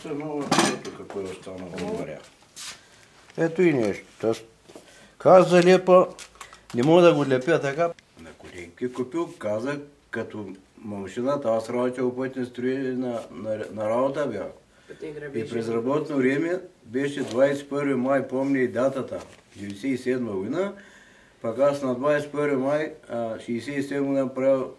много ето какво е останало отгоря. Ето и нещо. Каза лепа, не мога да го лепя така. На коленки купил, каза, като машината, аз работил пътни строи на работа бях. И през работно време беше 21 май, помня и датата, 97 година. Пък аз на 21 май 67 година правил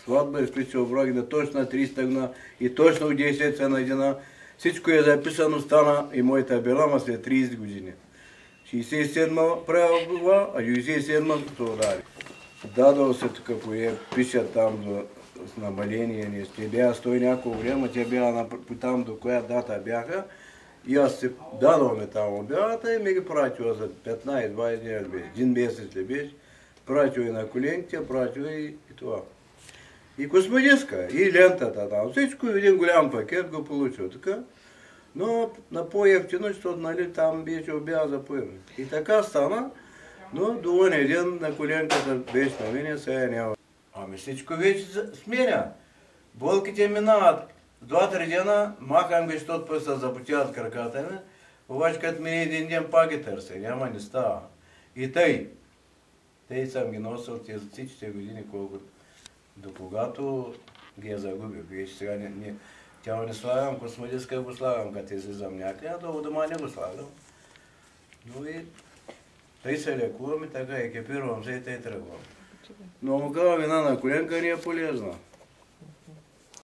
сватба и включил броги на точно на 30 година и точно в 10 на една. Всичко е записано, стана и моята бела, ма след 30 години. 67 правил това, а 97 то удари. Дадал се тук, кое пише там с намаление, не сте бяха 100 няколко време, те бяха там до коя дата бяха. И аз се дадал ме там обявата и ми ги пратил за 15-20 дни беше, един месец ли беше. Пратил и на коленките, пратил и това. И космодиска, и лентата там, всичко един голям пакет го получил така. Но на по-ефтино, защото нали, там беше обява за по-ефтино. И така стана, но до оня ден на коленката беше на мене, сега няма. Ами всичко вече сменя. Болките минават. 2-3 дена махам ги, защото пък се запотяват краката ми. Обаче като мине един ден пак ги търся, няма не става. И тъй. Тъй съм ги носил тези всичките години, колко до когато ги загубих. Вече сега тя не слагам, космодиска го слагам, като излизам някъде, а долу дома не го слагам. Но и тъй се лекувам и така екипирам се и тъй тръгвам. Но мука вина на коленка не е полезна.